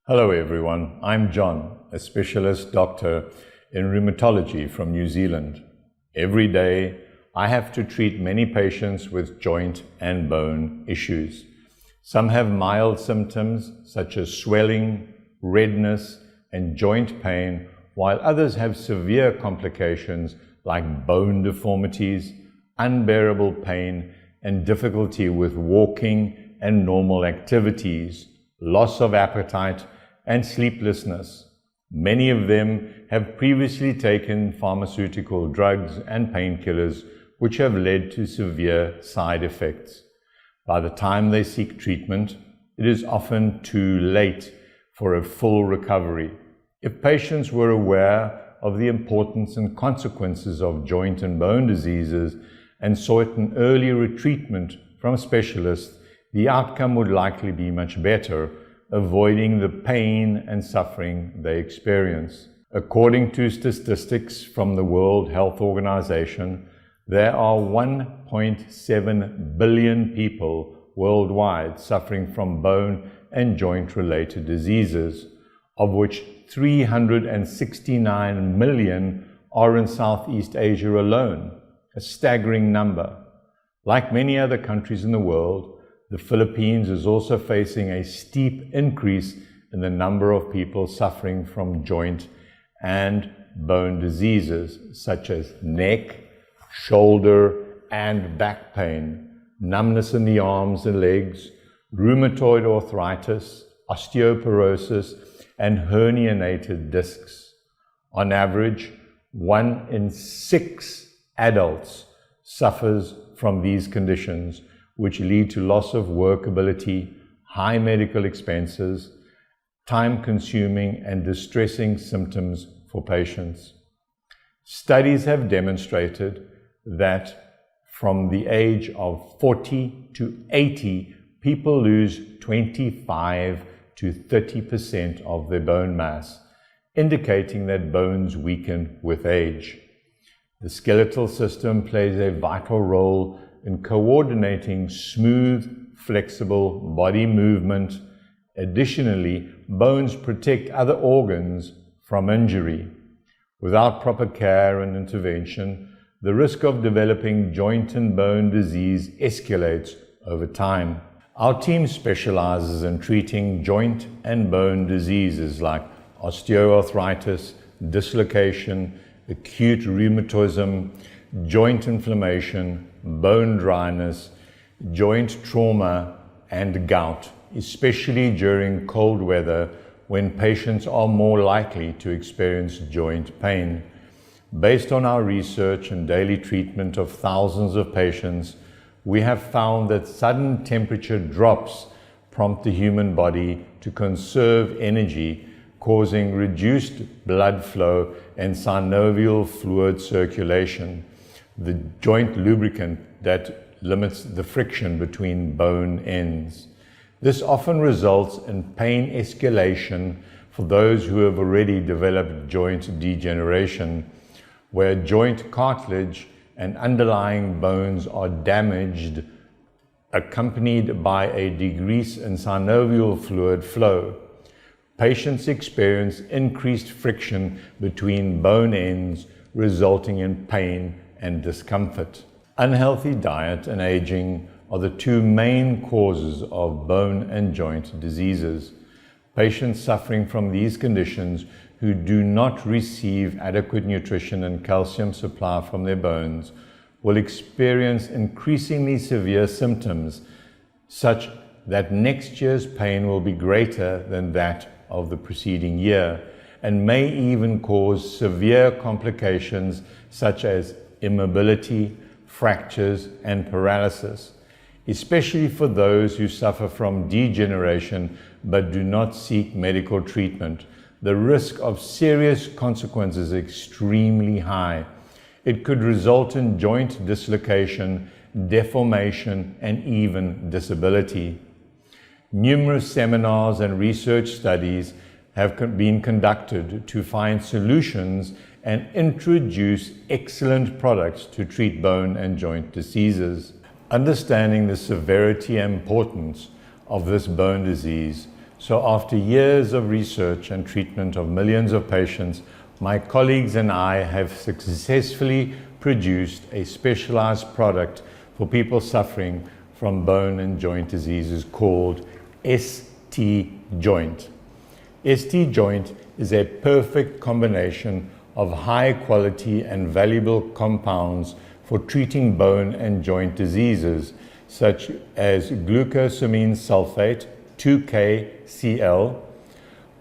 Hello everyone, I'm John, a specialist doctor in rheumatology from New Zealand. Every day, I have to treat many patients with joint and bone issues. Some have mild symptoms such as swelling, redness, and joint pain, while others have severe complications like bone deformities, unbearable pain, and difficulty with walking and normal activities, loss of appetite, and sleeplessness. Many of them have previously taken pharmaceutical drugs and painkillers, which have led to severe side effects. By the time they seek treatment, it is often too late for a full recovery. If patients were aware of the importance and consequences of joint and bone diseases and sought an earlier treatment from specialists, the outcome would likely be much better, avoiding the pain and suffering they experience. According to statistics from the World Health Organization, there are 1.7 billion people worldwide suffering from bone and joint-related diseases, of which 369 million are in Southeast Asia alone, a staggering number. Like many other countries in the world, the Philippines is also facing a steep increase in the number of people suffering from joint and bone diseases such as neck, shoulder, and back pain, numbness in the arms and legs, rheumatoid arthritis, osteoporosis, and herniated discs. On average, 1 in 6 adults suffers from these conditions, which lead to loss of work ability, high medical expenses, time-consuming and distressing symptoms for patients. Studies have demonstrated that from the age of 40 to 80, people lose 25 to 30% of their bone mass, indicating that bones weaken with age. The skeletal system plays a vital role in coordinating smooth, flexible body movement. Additionally, bones protect other organs from injury. Without proper care and intervention, the risk of developing joint and bone disease escalates over time. Our team specializes in treating joint and bone diseases like osteoarthritis, dislocation, acute rheumatism, joint inflammation, bone dryness, joint trauma, and gout, especially during cold weather when patients are more likely to experience joint pain. Based on our research and daily treatment of thousands of patients, we have found that sudden temperature drops prompt the human body to conserve energy, causing reduced blood flow and synovial fluid circulation, the joint lubricant that limits the friction between bone ends. This often results in pain escalation for those who have already developed joint degeneration, where joint cartilage and underlying bones are damaged, accompanied by a decrease in synovial fluid flow. Patients experience increased friction between bone ends, resulting in pain and discomfort. Unhealthy diet and aging are the two main causes of bone and joint diseases. Patients suffering from these conditions who do not receive adequate nutrition and calcium supply from their bones will experience increasingly severe symptoms, such that next year's pain will be greater than that of the preceding year, and may even cause severe complications such as immobility, fractures, and paralysis, especially for those who suffer from degeneration but do not seek medical treatment. The risk of serious consequences is extremely high. It could result in joint dislocation, deformation, and even disability. Numerous seminars and research studies have been conducted to find solutions and introduce excellent products to treat bone and joint diseases. Understanding the severity and importance of this bone disease So after years of research and treatment of millions of patients, my colleagues and I have successfully produced a specialized product for people suffering from bone and joint diseases called ST-Joint. ST-Joint is a perfect combination of high quality and valuable compounds for treating bone and joint diseases such as glucosamine sulfate, 2KCl,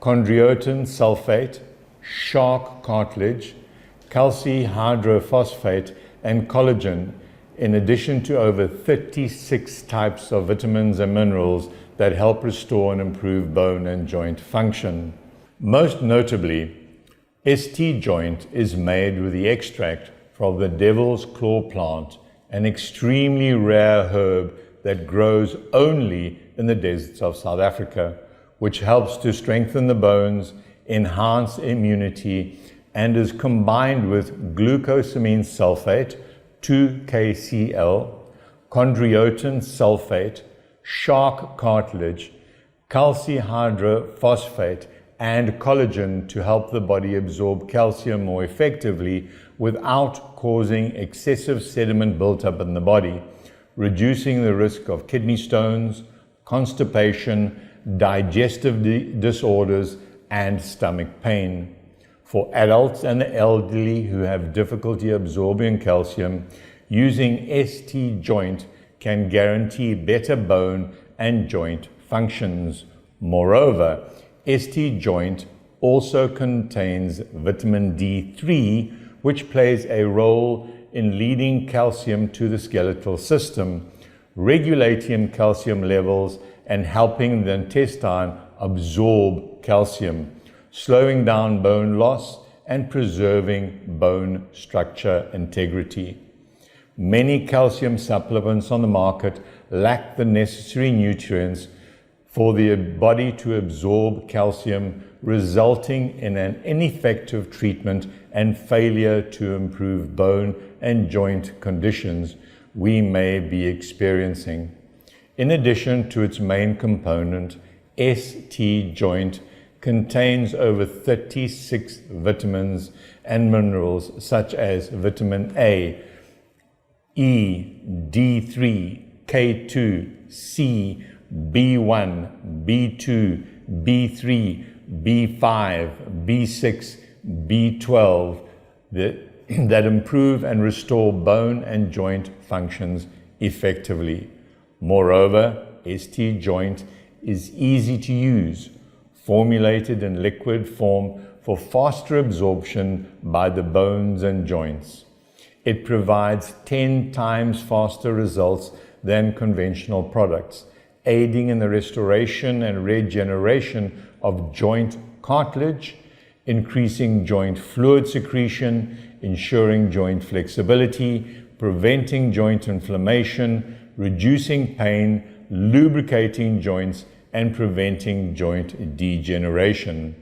chondroitin sulfate, shark cartilage, calcium hydrophosphate, and collagen, in addition to over 36 types of vitamins and minerals that help restore and improve bone and joint function. Most notably, ST-Joint is made with the extract from the devil's claw plant, an extremely rare herb that grows only in the deserts of South Africa, which helps to strengthen the bones, enhance immunity, and is combined with glucosamine sulfate, 2KCl, chondroitin sulfate, shark cartilage, calcium hydrophosphate, and collagen to help the body absorb calcium more effectively without causing excessive sediment buildup in the body, reducing the risk of kidney stones, constipation, digestive disorders, and stomach pain. For adults and the elderly who have difficulty absorbing calcium, using ST-Joint can guarantee better bone and joint functions. Moreover, ST-Joint also contains vitamin D3, which plays a role in leading calcium to the skeletal system, regulating calcium levels and helping the intestine absorb calcium, slowing down bone loss and preserving bone structure integrity. Many calcium supplements on the market lack the necessary nutrients for the body to absorb calcium, resulting in an ineffective treatment and failure to improve bone and joint conditions we may be experiencing. In addition to its main component, ST-Joint contains over 36 vitamins and minerals such as vitamin A, E, D3, K2, C, B1, B2, B3, B5, B6, B12 that improve and restore bone and joint functions effectively. Moreover, ST-Joint is easy to use, formulated in liquid form for faster absorption by the bones and joints. It provides 10 times faster results than conventional products, aiding in the restoration and regeneration of joint cartilage, increasing joint fluid secretion, ensuring joint flexibility, preventing joint inflammation, reducing pain, lubricating joints, and preventing joint degeneration.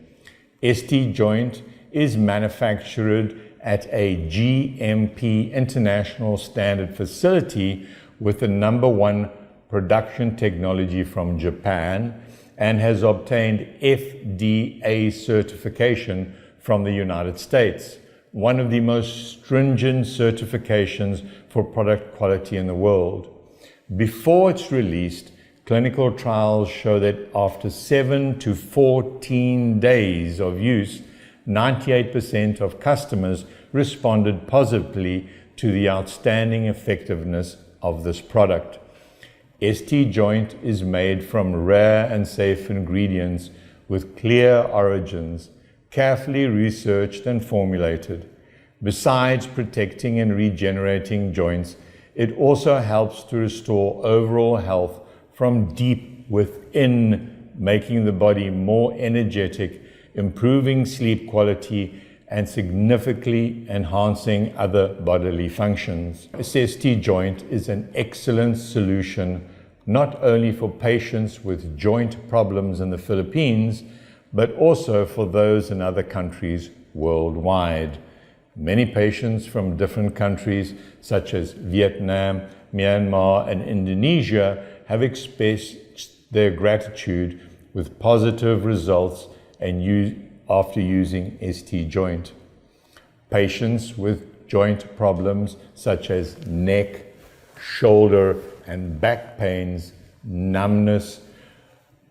ST-Joint is manufactured at a GMP international standard facility with the #1 production technology from Japan and has obtained FDA certification from the United States, one of the most stringent certifications for product quality in the world. Before it's released, clinical trials show that after 7 to 14 days of use, 98% of customers responded positively to the outstanding effectiveness of this product. ST-Joint is made from rare and safe ingredients with clear origins, carefully researched and formulated. Besides protecting and regenerating joints, it also helps to restore overall health from deep within, making the body more energetic, improving sleep quality, and significantly enhancing other bodily functions. ST-Joint is an excellent solution not only for patients with joint problems in the Philippines, but also for those in other countries worldwide. Many patients from different countries, such as Vietnam, Myanmar, and Indonesia, have expressed their gratitude with positive results after using ST-Joint. Patients with joint problems such as neck, shoulder, and back pains, numbness,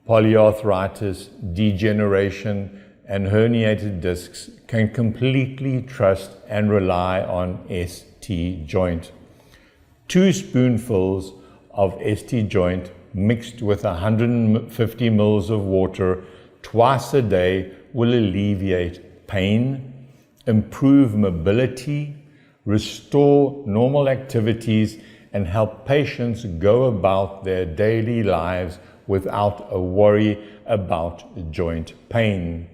polyarthritis, degeneration, and herniated discs can completely trust and rely on ST-Joint. 2 spoonfuls of ST-Joint mixed with 150 ml of water twice a day will alleviate pain, improve mobility, restore normal activities, and help patients go about their daily lives without a worry about joint pain.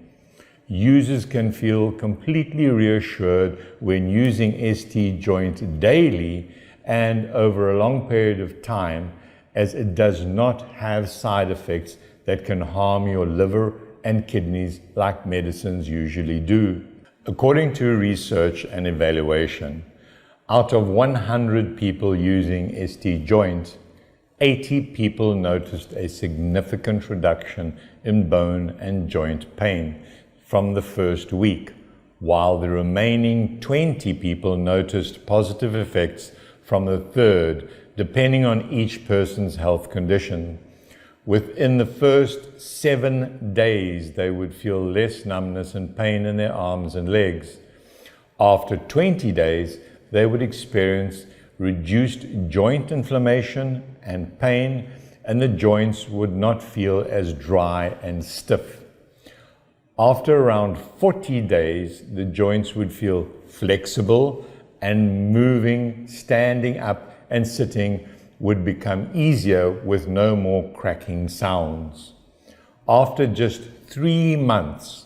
Users can feel completely reassured when using ST-Joint daily and over a long period of time, as it does not have side effects that can harm your liver and kidneys like medicines usually do. According to research and evaluation, out of 100 people using ST-Joint, 80 people noticed a significant reduction in bone and joint pain from the first week, while the remaining 20 people noticed positive effects from the third, depending on each person's health condition. Within the first 7 days, they would feel less numbness and pain in their arms and legs. After 20 days, they would experience reduced joint inflammation and pain, and the joints would not feel as dry and stiff. After around 40 days, the joints would feel flexible, and moving, standing up, and sitting would become easier with no more cracking sounds. After just 3 months,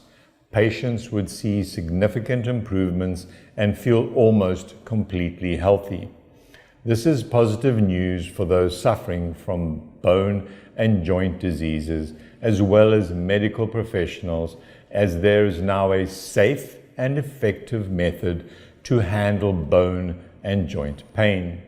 patients would see significant improvements and feel almost completely healthy. This is positive news for those suffering from bone and joint diseases, as well as medical professionals, as there is now a safe and effective method to handle bone and joint pain.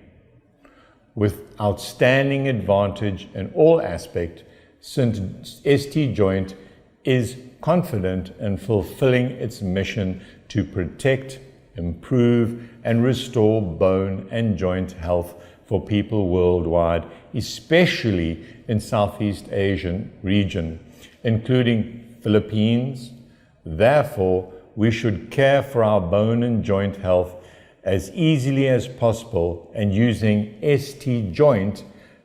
With outstanding advantage in all aspects, since ST-Joint is confident in fulfilling its mission to protect, improve, and restore bone and joint health for people worldwide, especially in Southeast Asian region, including Philippines. Therefore, we should care for our bone and joint health as easily as possible, and using ST-Joint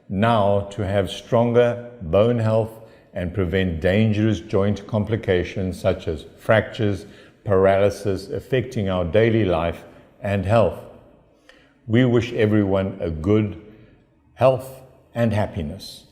now to have stronger bone health and prevent dangerous joint complications such as fractures, paralysis affecting our daily life and health. We wish everyone a good health and happiness.